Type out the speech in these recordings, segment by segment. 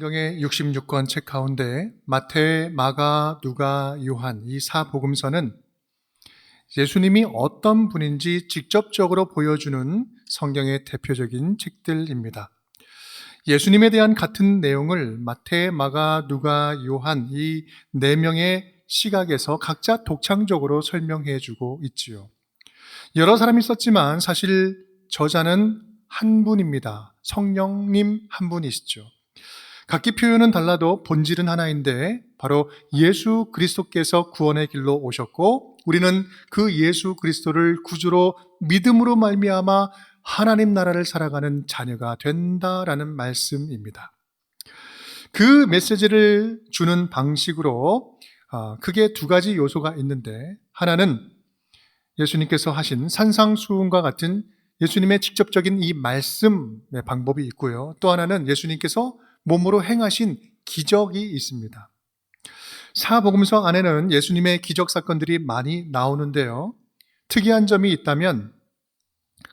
성경의 66권 책 가운데 마태, 마가, 누가, 요한 이 사복음서는 예수님이 어떤 분인지 직접적으로 보여주는 성경의 대표적인 책들입니다. 예수님에 대한 같은 내용을 마태, 마가, 누가, 요한 이 네 명의 시각에서 각자 독창적으로 설명해 주고 있지요. 여러 사람이 썼지만 사실 저자는 한 분입니다. 성령님 한 분이시죠. 각기 표현은 달라도 본질은 하나인데 바로 예수 그리스도께서 구원의 길로 오셨고 우리는 그 예수 그리스도를 구주로 믿음으로 말미암아 하나님 나라를 살아가는 자녀가 된다라는 말씀입니다. 그 메시지를 주는 방식으로 크게 두 가지 요소가 있는데, 하나는 예수님께서 하신 산상수훈과 같은 예수님의 직접적인 이 말씀의 방법이 있고요. 또 하나는 예수님께서 몸으로 행하신 기적이 있습니다. 사복음서 안에는 예수님의 기적 사건들이 많이 나오는데요. 특이한 점이 있다면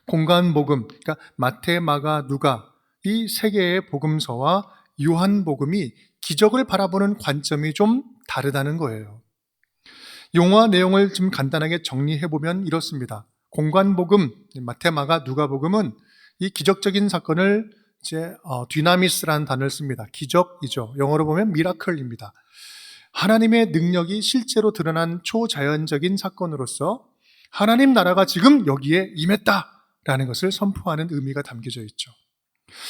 공간복음, 그러니까 마태, 마가, 누가 이 세 개의 복음서와 요한복음이 기적을 바라보는 관점이 좀 다르다는 거예요. 용어 내용을 좀 간단하게 정리해보면 이렇습니다. 공간복음, 마태, 마가, 누가복음은 이 기적적인 사건을 디나미스라는 단어를 씁니다. 기적이죠. 영어로 보면 미라클입니다. 하나님의 능력이 실제로 드러난 초자연적인 사건으로서 하나님 나라가 지금 여기에 임했다라는 것을 선포하는 의미가 담겨져 있죠.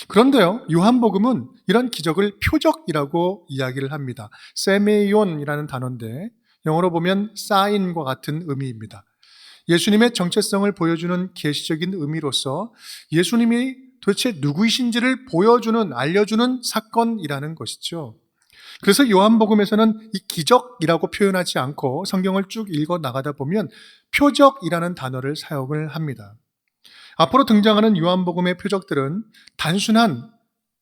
그런데요, 요한복음은 이런 기적을 표적이라고 이야기를 합니다. 세메이온이라는 단어인데 영어로 보면 사인과 같은 의미입니다. 예수님의 정체성을 보여주는 계시적인 의미로서 예수님이 도대체 누구이신지를 보여주는, 알려주는 사건이라는 것이죠. 그래서 요한복음에서는 이 기적이라고 표현하지 않고 성경을 쭉 읽어 나가다 보면 표적이라는 단어를 사용을 합니다. 앞으로 등장하는 요한복음의 표적들은 단순한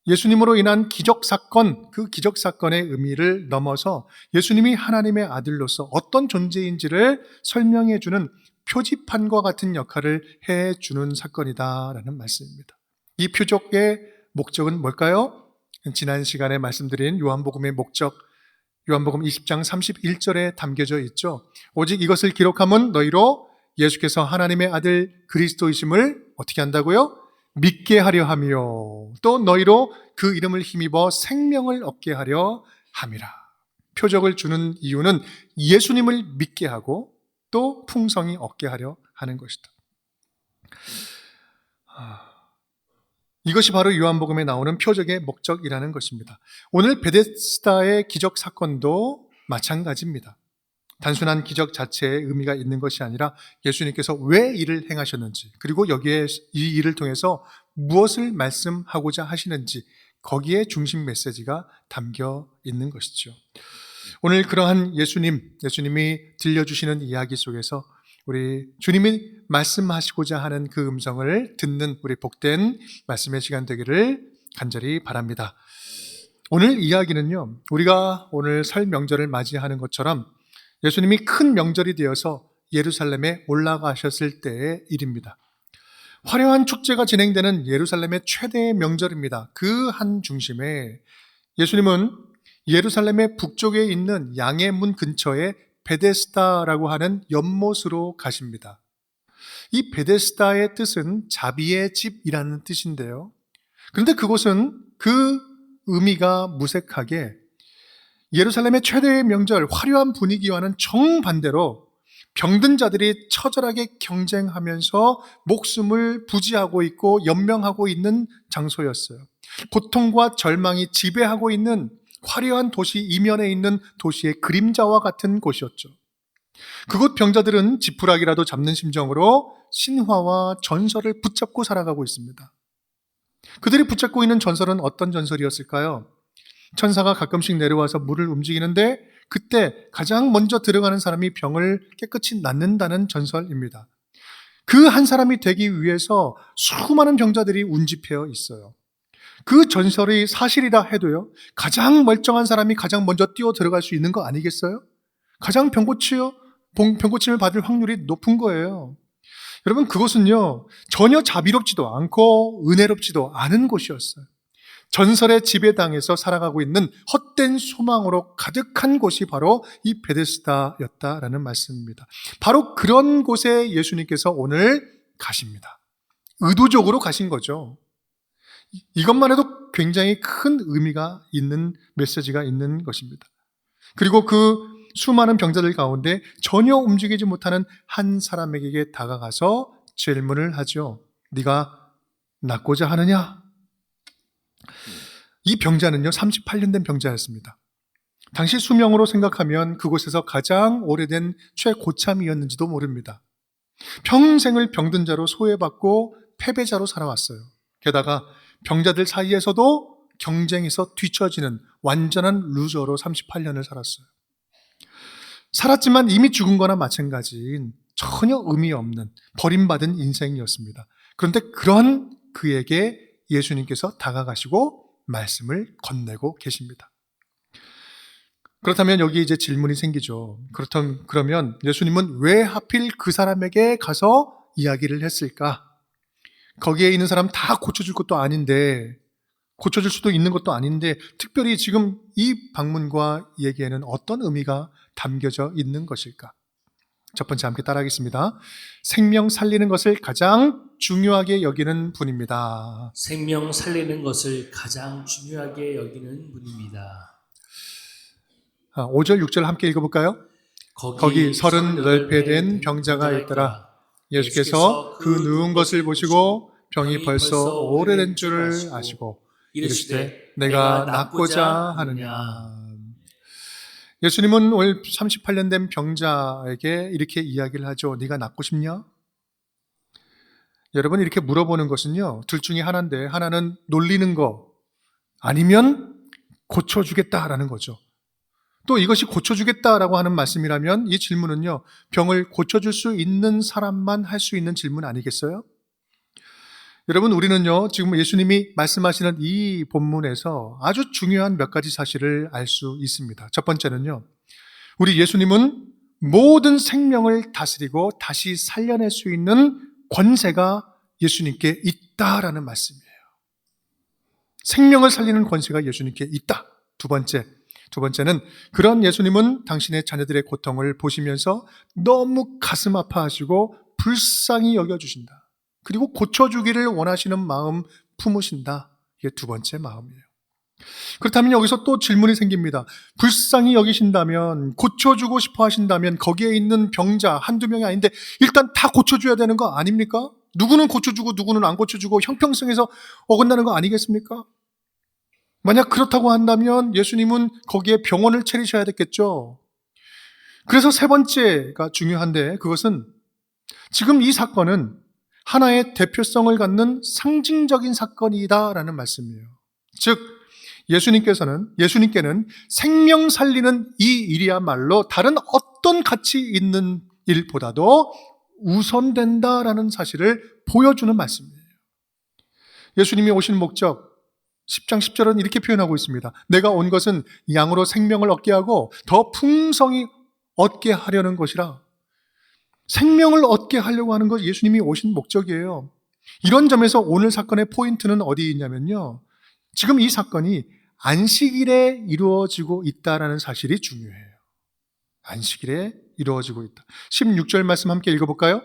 예수님으로 인한 기적 사건, 그 기적 사건의 의미를 넘어서 예수님이 하나님의 아들로서 어떤 존재인지를 설명해 주는 표지판과 같은 역할을 해주는 사건이다라는 말씀입니다. 이 표적의 목적은 뭘까요? 지난 시간에 말씀드린 요한복음의 목적, 요한복음 20장 31절에 담겨져 있죠. 오직 이것을 기록함은 너희로 예수께서 하나님의 아들 그리스도이심을 어떻게 한다고요? 믿게 하려 하며 또 너희로 그 이름을 힘입어 생명을 얻게 하려 함이라. 표적을 주는 이유는 예수님을 믿게 하고 또 풍성히 얻게 하려 하는 것이다. 이것이 바로 요한복음에 나오는 표적의 목적이라는 것입니다. 오늘 베데스다의 기적 사건도 마찬가지입니다. 단순한 기적 자체에 의미가 있는 것이 아니라 예수님께서 왜 이를 행하셨는지, 그리고 여기에 이 일을 통해서 무엇을 말씀하고자 하시는지, 거기에 중심 메시지가 담겨 있는 것이죠. 오늘 그러한 예수님이 들려주시는 이야기 속에서 우리 주님이 말씀하시고자 하는 그 음성을 듣는 우리 복된 말씀의 시간 되기를 간절히 바랍니다. 오늘 이야기는요, 우리가 오늘 설 명절을 맞이하는 것처럼 예수님이 큰 명절이 되어서 예루살렘에 올라가셨을 때의 일입니다. 화려한 축제가 진행되는 예루살렘의 최대의 명절입니다. 그 한 중심에 예수님은 예루살렘의 북쪽에 있는 양의 문 근처에 베데스다라고 하는 연못으로 가십니다. 이 베데스다의 뜻은 자비의 집이라는 뜻인데요. 그런데 그곳은 그 의미가 무색하게 예루살렘의 최대의 명절, 화려한 분위기와는 정반대로 병든 자들이 처절하게 경쟁하면서 목숨을 부지하고 있고 연명하고 있는 장소였어요. 고통과 절망이 지배하고 있는 화려한 도시 이면에 있는 도시의 그림자와 같은 곳이었죠. 그곳 병자들은 지푸라기라도 잡는 심정으로 신화와 전설을 붙잡고 살아가고 있습니다. 그들이 붙잡고 있는 전설은 어떤 전설이었을까요? 천사가 가끔씩 내려와서 물을 움직이는데 그때 가장 먼저 들어가는 사람이 병을 깨끗이 낫는다는 전설입니다. 그 한 사람이 되기 위해서 수많은 병자들이 운집해 있어요. 그 전설이 사실이라 해도요, 가장 멀쩡한 사람이 가장 먼저 뛰어 들어갈 수 있는 거 아니겠어요? 가장 병고침을 받을 확률이 높은 거예요. 여러분, 그것은요 전혀 자비롭지도 않고 은혜롭지도 않은 곳이었어요. 전설의 지배당에서 살아가고 있는 헛된 소망으로 가득한 곳이 바로 이 베데스다였다라는 말씀입니다. 바로 그런 곳에 예수님께서 오늘 가십니다. 의도적으로 가신 거죠. 이것만 해도 굉장히 큰 의미가 있는 메시지가 있는 것입니다. 그리고 그 수많은 병자들 가운데 전혀 움직이지 못하는 한 사람에게 다가가서 질문을 하죠. 네가 낫고자 하느냐? 이 병자는요 38년 된 병자였습니다. 당시 수명으로 생각하면 그곳에서 가장 오래된 최고참이었는지도 모릅니다. 평생을 병든 자로 소외받고 패배자로 살아왔어요. 게다가 병자들 사이에서도 경쟁에서 뒤처지는 완전한 루저로 38년을 살았어요. 살았지만 이미 죽은 거나 마찬가지인 전혀 의미 없는 버림받은 인생이었습니다. 그런데 그런 그에게 예수님께서 다가가시고 말씀을 건네고 계십니다. 그렇다면 여기 이제 질문이 생기죠. 그러면 예수님은 왜 하필 그 사람에게 가서 이야기를 했을까? 거기에 있는 사람 다 고쳐줄 것도 아닌데, 고쳐줄 수도 있는 것도 아닌데, 특별히 지금 이 방문과 얘기에는 어떤 의미가 담겨져 있는 것일까? 첫 번째 함께 따라하겠습니다. 생명 살리는 것을 가장 중요하게 여기는 분입니다. 생명 살리는 것을 가장 중요하게 여기는 분입니다. 5절, 6절 함께 읽어볼까요? 거기 38배 된 병자가 있더라. 예수께서 그 누운 것을 보시고 병이 벌써 오래된 줄을 아시고 이르시되 내가 낫고자 하느냐. 예수님은 오늘 38년 된 병자에게 이렇게 이야기를 하죠. 네가 낫고 싶냐? 여러분 이렇게 물어보는 것은요 둘 중에 하나인데, 하나는 놀리는 거, 아니면 고쳐주겠다라는 거죠. 또 이것이 고쳐주겠다라고 하는 말씀이라면 이 질문은요 병을 고쳐줄 수 있는 사람만 할 수 있는 질문 아니겠어요? 여러분 우리는요 지금 예수님이 말씀하시는 이 본문에서 아주 중요한 몇 가지 사실을 알 수 있습니다. 첫 번째는요, 우리 예수님은 모든 생명을 다스리고 다시 살려낼 수 있는 권세가 예수님께 있다라는 말씀이에요. 생명을 살리는 권세가 예수님께 있다. 두 번째는 그런 예수님은 당신의 자녀들의 고통을 보시면서 너무 가슴 아파하시고 불쌍히 여겨주신다. 그리고 고쳐주기를 원하시는 마음 품으신다. 이게 두 번째 마음이에요. 그렇다면 여기서 또 질문이 생깁니다. 불쌍히 여기신다면, 고쳐주고 싶어 하신다면 거기에 있는 병자 한두 명이 아닌데 일단 다 고쳐줘야 되는 거 아닙니까? 누구는 고쳐주고 누구는 안 고쳐주고 형평성에서 어긋나는 거 아니겠습니까? 만약 그렇다고 한다면 예수님은 거기에 병원을 차리셔야 됐겠죠. 그래서 세 번째가 중요한데, 그것은 지금 이 사건은 하나의 대표성을 갖는 상징적인 사건이다라는 말씀이에요. 즉 예수님께는 생명 살리는 이 일이야말로 다른 어떤 가치 있는 일보다도 우선된다라는 사실을 보여주는 말씀이에요. 예수님이 오신 목적 10장 10절은 이렇게 표현하고 있습니다. 내가 온 것은 양으로 생명을 얻게 하고 더 풍성히 얻게 하려는 것이라. 생명을 얻게 하려고 하는 것, 예수님이 오신 목적이에요. 이런 점에서 오늘 사건의 포인트는 어디에 있냐면요, 지금 이 사건이 안식일에 이루어지고 있다는 사실이 중요해요. 안식일에 이루어지고 있다. 16절 말씀 함께 읽어볼까요?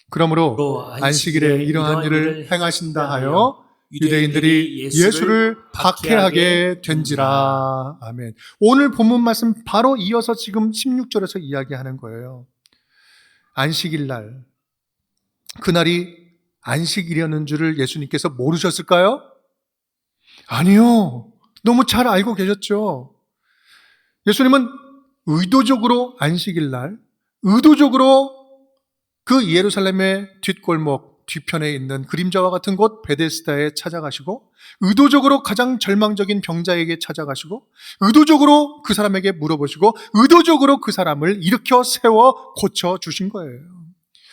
그러므로 안식일에 이러한 일을 행하신다 하여 유대인들이 예수를 박해하게 된지라. 아멘. 오늘 본문 말씀 바로 이어서 지금 16절에서 이야기하는 거예요. 안식일 날, 그날이 안식일이었는 줄을 예수님께서 모르셨을까요? 아니요. 너무 잘 알고 계셨죠. 예수님은 의도적으로 안식일 날, 의도적으로 그 예루살렘의 뒷골목, 뒤편에 있는 그림자와 같은 곳 베데스다에 찾아가시고, 의도적으로 가장 절망적인 병자에게 찾아가시고, 의도적으로 그 사람에게 물어보시고, 의도적으로 그 사람을 일으켜 세워 고쳐주신 거예요.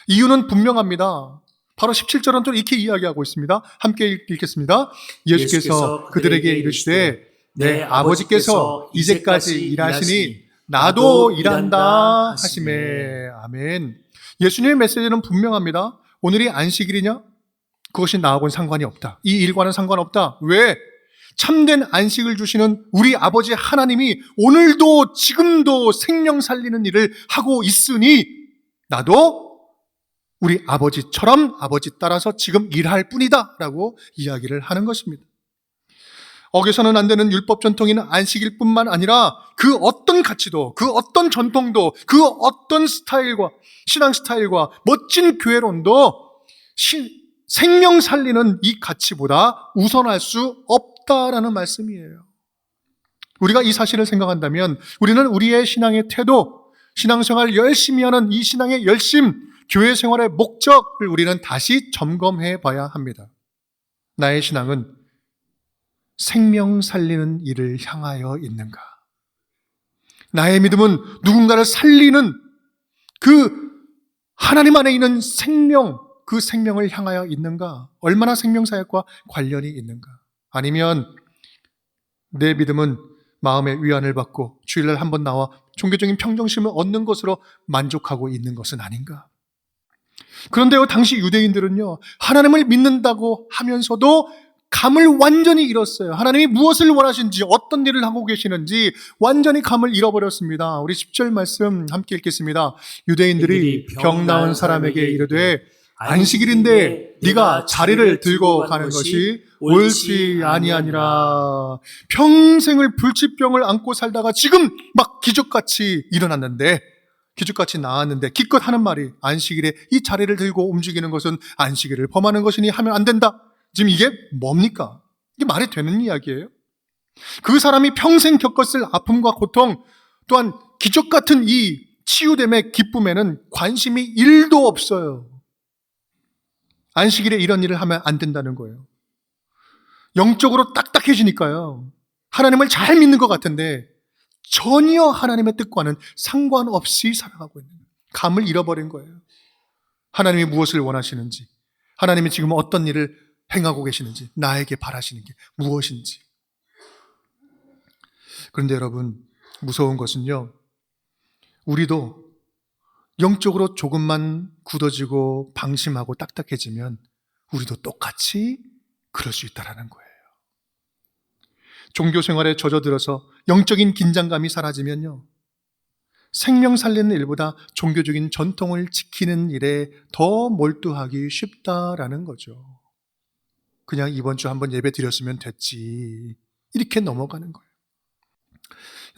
이유는 분명합니다. 바로 17절은 또 이렇게 이야기하고 있습니다. 함께 읽겠습니다. 예수께서 그들에게 이르시되 내 아버지께서 이제까지 일하시니 나도 일한다 하시매. 아멘. 예수님의 메시지는 분명합니다. 오늘이 안식일이냐? 그것이 나하고는 상관이 없다. 이 일과는 상관없다. 왜? 참된 안식을 주시는 우리 아버지 하나님이 오늘도 지금도 생명 살리는 일을 하고 있으니 나도 우리 아버지처럼 아버지 따라서 지금 일할 뿐이다 라고 이야기를 하는 것입니다. 어겨서는 안 되는 율법 전통인 안식일 뿐만 아니라 그 어떤 가치도, 그 어떤 전통도, 그 어떤 스타일과 신앙 스타일과 멋진 교회론도 생명 살리는 이 가치보다 우선할 수 없다라는 말씀이에요. 우리가 이 사실을 생각한다면 우리는 우리의 신앙의 태도, 신앙생활을 열심히 하는 이 신앙의 열심, 교회 생활의 목적을 우리는 다시 점검해 봐야 합니다. 나의 신앙은 생명 살리는 일을 향하여 있는가? 나의 믿음은 누군가를 살리는 그 하나님 안에 있는 생명, 그 생명을 향하여 있는가? 얼마나 생명사역과 관련이 있는가? 아니면 내 믿음은 마음의 위안을 받고 주일날 한번 나와 종교적인 평정심을 얻는 것으로 만족하고 있는 것은 아닌가? 그런데요, 당시 유대인들은요, 하나님을 믿는다고 하면서도 감을 완전히 잃었어요. 하나님이 무엇을 원하시는지, 어떤 일을 하고 계시는지 완전히 감을 잃어버렸습니다. 우리 10절 말씀 함께 읽겠습니다. 유대인들이 병 나은 사람에게 이르되 안식일인데 네가 자리를 들고 가는 것이 옳지 아니하니라. 평생을 불치병을 안고 살다가 지금 막 기적같이 일어났는데, 기적같이 나았는데 기껏 하는 말이 안식일에 이 자리를 들고 움직이는 것은 안식일을 범하는 것이니 하면 안 된다. 지금 이게 뭡니까? 이게 말이 되는 이야기예요? 그 사람이 평생 겪었을 아픔과 고통, 또한 기적 같은 이 치유됨의 기쁨에는 관심이 1도 없어요. 안식일에 이런 일을 하면 안 된다는 거예요. 영적으로 딱딱해지니까요. 하나님을 잘 믿는 것 같은데 전혀 하나님의 뜻과는 상관없이 살아가고 있는 거예요. 감을 잃어버린 거예요. 하나님이 무엇을 원하시는지, 하나님이 지금 어떤 일을 행하고 계시는지, 나에게 바라시는 게 무엇인지. 그런데 여러분, 무서운 것은요, 우리도 영적으로 조금만 굳어지고 방심하고 딱딱해지면 우리도 똑같이 그럴 수 있다는 거예요. 종교 생활에 젖어들어서 영적인 긴장감이 사라지면요, 생명 살리는 일보다 종교적인 전통을 지키는 일에 더 몰두하기 쉽다라는 거죠. 그냥 이번 주 한번 예배 드렸으면 됐지, 이렇게 넘어가는 거예요.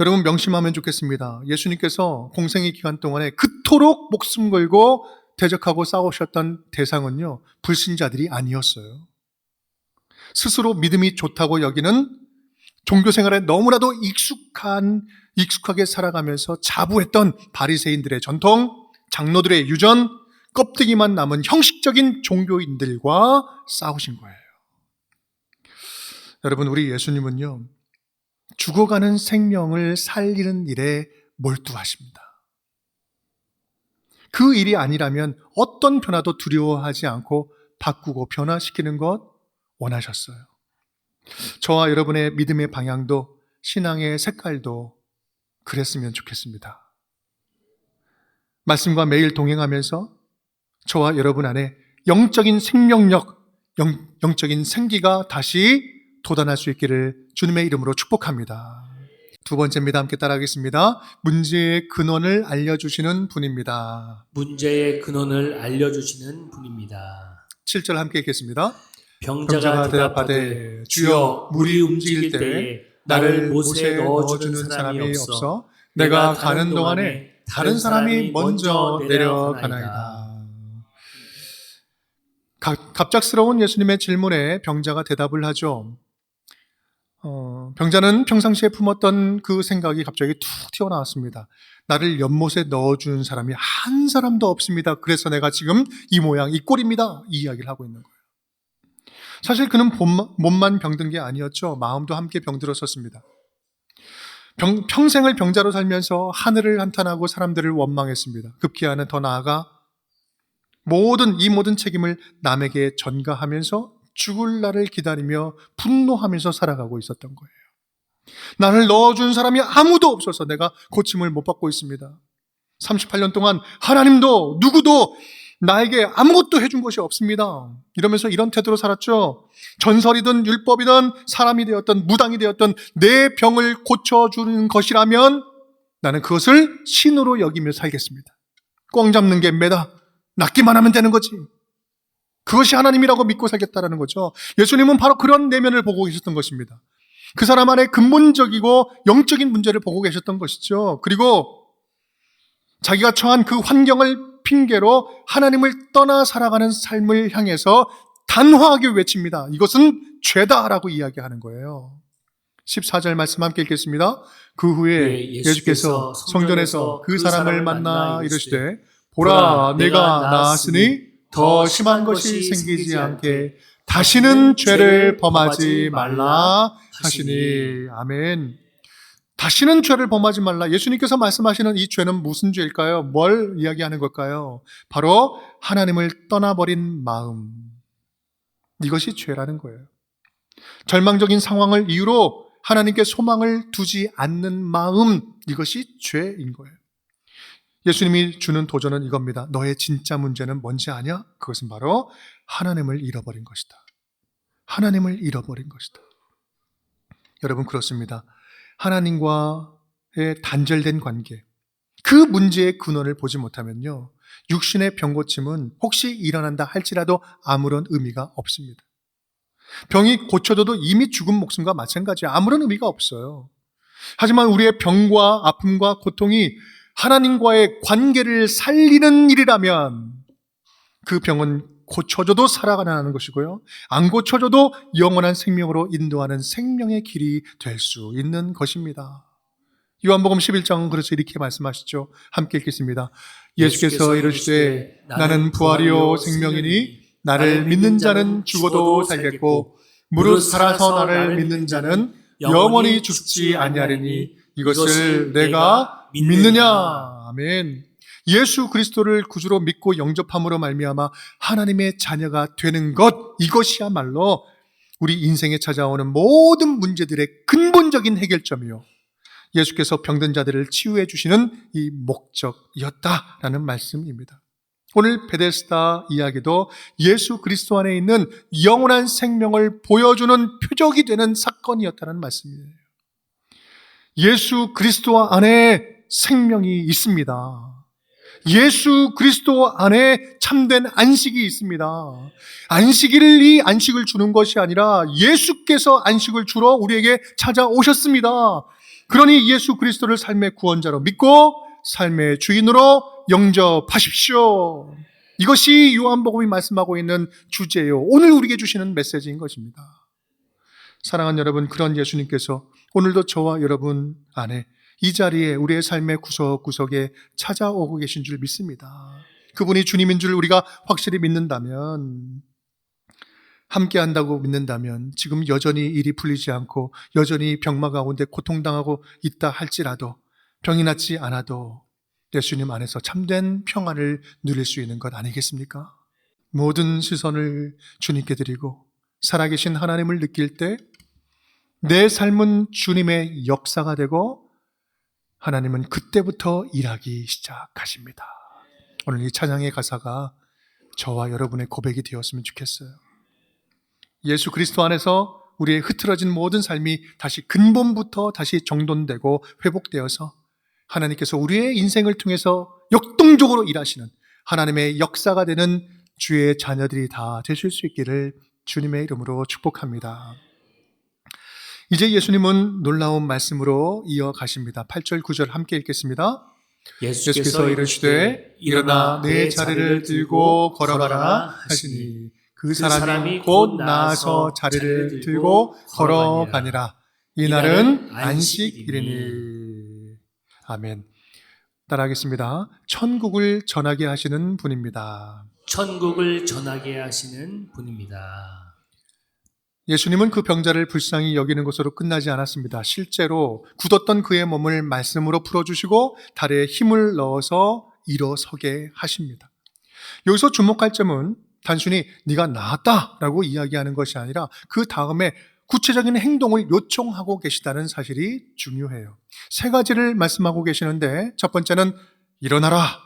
여러분 명심하면 좋겠습니다. 예수님께서 공생의 기간 동안에 그토록 목숨 걸고 대적하고 싸우셨던 대상은요, 불신자들이 아니었어요. 스스로 믿음이 좋다고 여기는 종교 생활에 너무나도 익숙하게 살아가면서 자부했던 바리새인들의 전통, 장로들의 유전, 껍데기만 남은 형식적인 종교인들과 싸우신 거예요. 여러분, 우리 예수님은요, 죽어가는 생명을 살리는 일에 몰두하십니다. 그 일이 아니라면 어떤 변화도 두려워하지 않고 바꾸고 변화시키는 것 원하셨어요. 저와 여러분의 믿음의 방향도 신앙의 색깔도 그랬으면 좋겠습니다. 말씀과 매일 동행하면서 저와 여러분 안에 영적인 생명력, 영적인 생기가 다시 돋아날 수 있기를 주님의 이름으로 축복합니다. 두 번째입니다. 함께 따라하겠습니다. 문제의 근원을 알려주시는 분입니다. 문제의 근원을 알려주시는 분입니다. 7절 함께 읽겠습니다. 병자가 대답하되 주여 물이 움직일 때에 나를 못에 넣어주는 사람이 없어 내가 가는 동안에 다른 사람이 먼저 내려가나이다. 갑작스러운 예수님의 질문에 병자가 대답을 하죠. 병자는 평상시에 품었던 그 생각이 갑자기 툭 튀어나왔습니다. 나를 연못에 넣어주는 사람이 한 사람도 없습니다. 그래서 내가 지금 이 모양, 이 꼴입니다. 이 이야기를 하고 있는 거예요. 사실 그는 몸만 병든 게 아니었죠. 마음도 함께 병들었었습니다. 평생을 병자로 살면서 하늘을 한탄하고 사람들을 원망했습니다. 급기야는 더 나아가 이 모든 책임을 남에게 전가하면서 죽을 날을 기다리며 분노하면서 살아가고 있었던 거예요. 나를 넣어준 사람이 아무도 없어서 내가 고침을 못 받고 있습니다. 38년 동안 하나님도 누구도 나에게 아무것도 해준 것이 없습니다. 이러면서 이런 태도로 살았죠. 전설이든 율법이든 사람이 되었든 무당이 되었든 내 병을 고쳐주는 것이라면 나는 그것을 신으로 여기며 살겠습니다. 꽝 잡는 게 매다. 낫기만 하면 되는 거지. 그것이 하나님이라고 믿고 살겠다라는 거죠. 예수님은 바로 그런 내면을 보고 계셨던 것입니다. 그 사람 안에 근본적이고 영적인 문제를 보고 계셨던 것이죠. 그리고 자기가 처한 그 환경을 핑계로 하나님을 떠나 살아가는 삶을 향해서 단호하게 외칩니다. 이것은 죄다라고 이야기하는 거예요. 14절 말씀 함께 읽겠습니다. 그 후에 예수께서 성전에서 그 사람을 만나 이르시되 보라 내가 나았으니 더 심한 것이 생기지 않게 다시는 죄를 범하지 말라 하시니. 아멘. 다시는 죄를 범하지 말라. 예수님께서 말씀하시는 이 죄는 무슨 죄일까요? 뭘 이야기하는 걸까요? 바로 하나님을 떠나버린 마음. 이것이 죄라는 거예요. 절망적인 상황을 이유로 하나님께 소망을 두지 않는 마음, 이것이 죄인 거예요. 예수님이 주는 도전은 이겁니다. 너의 진짜 문제는 뭔지 아냐? 그것은 바로 하나님을 잃어버린 것이다. 하나님을 잃어버린 것이다. 여러분, 그렇습니다. 하나님과의 단절된 관계, 그 문제의 근원을 보지 못하면요, 육신의 병고침은 혹시 일어난다 할지라도 아무런 의미가 없습니다. 병이 고쳐져도 이미 죽은 목숨과 마찬가지예요. 아무런 의미가 없어요. 하지만 우리의 병과 아픔과 고통이 하나님과의 관계를 살리는 일이라면 그 병은 고쳐져도 살아가는 것이고요, 안 고쳐져도 영원한 생명으로 인도하는 생명의 길이 될 수 있는 것입니다. 요한복음 11장은 그래서 이렇게 말씀하시죠. 함께 읽겠습니다. 예수께서 이르시되 나는 부활이요 생명이니 나를 믿는 자는 죽어도 살겠고 무릇 살아서 나를 믿는 자는 영원히 죽지 아니하리니 이것을 내가 믿느냐. 아멘. 예수 그리스도를 구주로 믿고 영접함으로 말미암아 하나님의 자녀가 되는 것, 이것이야말로 우리 인생에 찾아오는 모든 문제들의 근본적인 해결점이요, 예수께서 병든 자들을 치유해 주시는 이 목적이었다라는 말씀입니다. 오늘 베데스다 이야기도 예수 그리스도 안에 있는 영원한 생명을 보여주는 표적이 되는 사건이었다는 말씀이에요. 예수 그리스도 안에 생명이 있습니다. 예수 그리스도 안에 참된 안식이 있습니다. 이 안식을 주는 것이 아니라 예수께서 안식을 주러 우리에게 찾아오셨습니다. 그러니 예수 그리스도를 삶의 구원자로 믿고 삶의 주인으로 영접하십시오. 이것이 요한복음이 말씀하고 있는 주제요, 오늘 우리에게 주시는 메시지인 것입니다. 사랑하는 여러분, 그런 예수님께서 오늘도 저와 여러분 안에 이 자리에 우리의 삶의 구석구석에 찾아오고 계신 줄 믿습니다. 그분이 주님인 줄 우리가 확실히 믿는다면, 함께 한다고 믿는다면, 지금 여전히 일이 풀리지 않고 여전히 병마 가운데 고통당하고 있다 할지라도, 병이 낫지 않아도 예수님 안에서 참된 평안을 누릴 수 있는 것 아니겠습니까? 모든 시선을 주님께 드리고 살아계신 하나님을 느낄 때 내 삶은 주님의 역사가 되고 하나님은 그때부터 일하기 시작하십니다. 오늘 이 찬양의 가사가 저와 여러분의 고백이 되었으면 좋겠어요. 예수 그리스도 안에서 우리의 흐트러진 모든 삶이 다시 근본부터 다시 정돈되고 회복되어서 하나님께서 우리의 인생을 통해서 역동적으로 일하시는 하나님의 역사가 되는 주의 자녀들이 다 되실 수 있기를 주님의 이름으로 축복합니다. 이제 예수님은 놀라운 말씀으로 이어가십니다. 8절 9절 함께 읽겠습니다. 예수께서 이르시되 일어나 내 자리를 들고 걸어가라 하시니 그 사람이 곧 나아서 자리를 들고 걸어가니라. 이날은 안식일이니. 아멘. 따라하겠습니다. 천국을 전하게 하시는 분입니다. 천국을 전하게 하시는 분입니다. 예수님은 그 병자를 불쌍히 여기는 것으로 끝나지 않았습니다. 실제로 굳었던 그의 몸을 말씀으로 풀어주시고 다리에 힘을 넣어서 일어서게 하십니다. 여기서 주목할 점은 단순히 네가 나았다라고 이야기하는 것이 아니라 그 다음에 구체적인 행동을 요청하고 계시다는 사실이 중요해요. 세 가지를 말씀하고 계시는데, 첫 번째는 일어나라,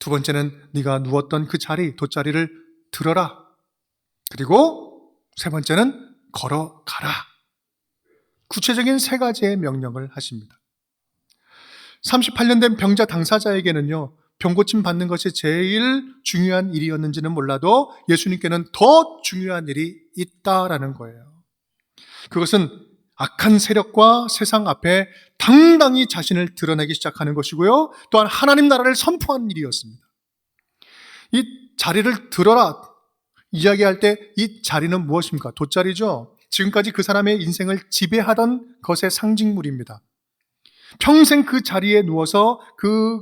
두 번째는 네가 누웠던 그 자리, 돗자리를 들어라. 그리고 세 번째는 걸어가라. 구체적인 세 가지의 명령을 하십니다. 38년 된 병자 당사자에게는요, 병 고침 받는 것이 제일 중요한 일이었는지는 몰라도 예수님께는 더 중요한 일이 있다라는 거예요. 그것은 악한 세력과 세상 앞에 당당히 자신을 드러내기 시작하는 것이고요, 또한 하나님 나라를 선포하는 일이었습니다. 이 자리를 들어라 이야기할 때 이 자리는 무엇입니까? 돗자리죠. 지금까지 그 사람의 인생을 지배하던 것의 상징물입니다. 평생 그 자리에 누워서 그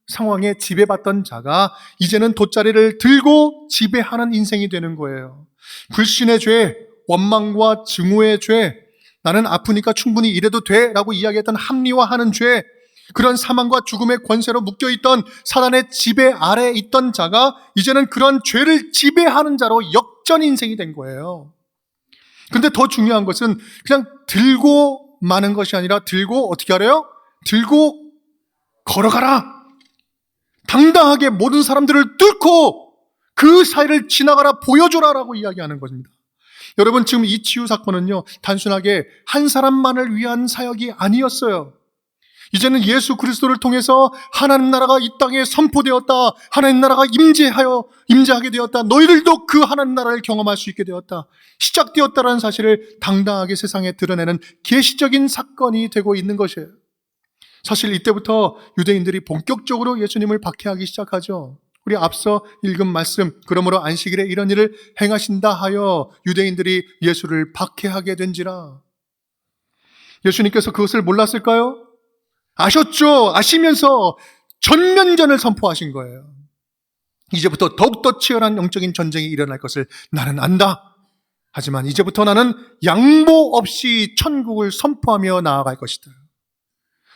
상황에 지배받던 자가 이제는 돗자리를 들고 지배하는 인생이 되는 거예요. 불신의 죄, 원망과 증오의 죄, 나는 아프니까 충분히 이래도 돼 라고 이야기했던 합리화하는 죄, 그런 사망과 죽음의 권세로 묶여있던 사단의 지배 아래에 있던 자가 이제는 그런 죄를 지배하는 자로 역전 인생이 된 거예요. 근데 더 중요한 것은 그냥 들고 마는 것이 아니라 들고 어떻게 하래요? 들고 걸어가라. 당당하게 모든 사람들을 뚫고 그 사이를 지나가라, 보여줘라라고 이야기하는 것입니다. 여러분, 지금 이 치유 사건은요, 단순하게 한 사람만을 위한 사역이 아니었어요. 이제는 예수 그리스도를 통해서 하나님 나라가 이 땅에 선포되었다. 하나님 나라가 임재하게 되었다. 너희들도 그 하나님 나라를 경험할 수 있게 되었다. 시작되었다라는 사실을 당당하게 세상에 드러내는 계시적인 사건이 되고 있는 것이에요. 사실 이때부터 유대인들이 본격적으로 예수님을 박해하기 시작하죠. 우리 앞서 읽은 말씀, 그러므로 안식일에 이런 일을 행하신다 하여 유대인들이 예수를 박해하게 된지라. 예수님께서 그것을 몰랐을까요? 아셨죠? 아시면서 전면전을 선포하신 거예요. 이제부터 더욱더 치열한 영적인 전쟁이 일어날 것을 나는 안다. 하지만 이제부터 나는 양보 없이 천국을 선포하며 나아갈 것이다.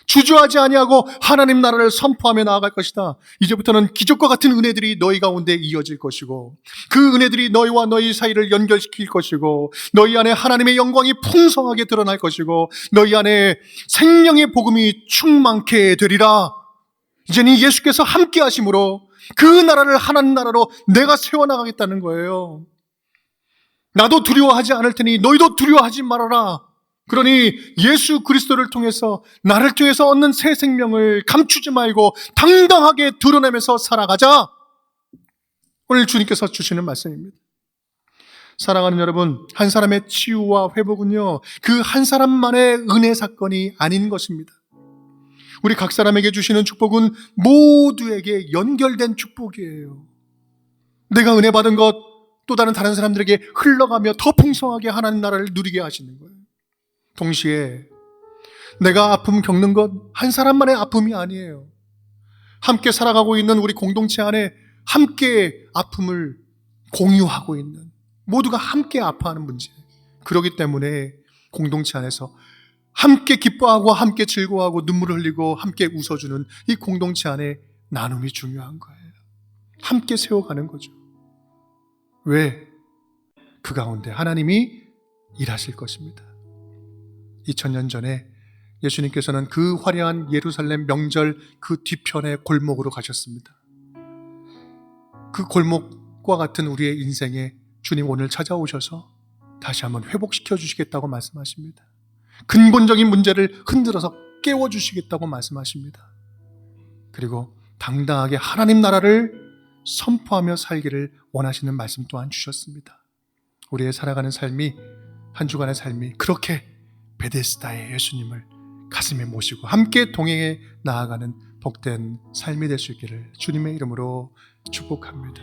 주저하지 아니하고 하나님 나라를 선포하며 나아갈 것이다. 이제부터는 기적과 같은 은혜들이 너희 가운데 이어질 것이고, 그 은혜들이 너희와 너희 사이를 연결시킬 것이고, 너희 안에 하나님의 영광이 풍성하게 드러날 것이고, 너희 안에 생명의 복음이 충만케 되리라. 이제는 예수께서 함께 하심으로 그 나라를 하나님 나라로 내가 세워나가겠다는 거예요. 나도 두려워하지 않을 테니 너희도 두려워하지 말아라. 그러니 예수 그리스도를 통해서, 나를 통해서 얻는 새 생명을 감추지 말고 당당하게 드러내면서 살아가자. 오늘 주님께서 주시는 말씀입니다. 사랑하는 여러분, 한 사람의 치유와 회복은요, 그 한 사람만의 은혜 사건이 아닌 것입니다. 우리 각 사람에게 주시는 축복은 모두에게 연결된 축복이에요. 내가 은혜 받은 것 또 다른 사람들에게 흘러가며 더 풍성하게 하나님 나라를 누리게 하시는 거예요. 동시에 내가 아픔 겪는 것 한 사람만의 아픔이 아니에요. 함께 살아가고 있는 우리 공동체 안에 함께 아픔을 공유하고 있는, 모두가 함께 아파하는 문제. 그렇기 때문에 공동체 안에서 함께 기뻐하고 함께 즐거워하고 눈물을 흘리고 함께 웃어주는 이 공동체 안에 나눔이 중요한 거예요. 함께 세워가는 거죠. 왜? 그 가운데 하나님이 일하실 것입니다. 2000년 전에 예수님께서는 그 화려한 예루살렘 명절 그 뒤편의 골목으로 가셨습니다. 그 골목과 같은 우리의 인생에 주님 오늘 찾아오셔서 다시 한번 회복시켜 주시겠다고 말씀하십니다. 근본적인 문제를 흔들어서 깨워주시겠다고 말씀하십니다. 그리고 당당하게 하나님 나라를 선포하며 살기를 원하시는 말씀 또한 주셨습니다. 우리의 살아가는 삶이, 한 주간의 삶이 그렇게 베데스다의 예수님을 가슴에 모시고 함께 동행해 나아가는 복된 삶이 될 수 있기를 주님의 이름으로 축복합니다.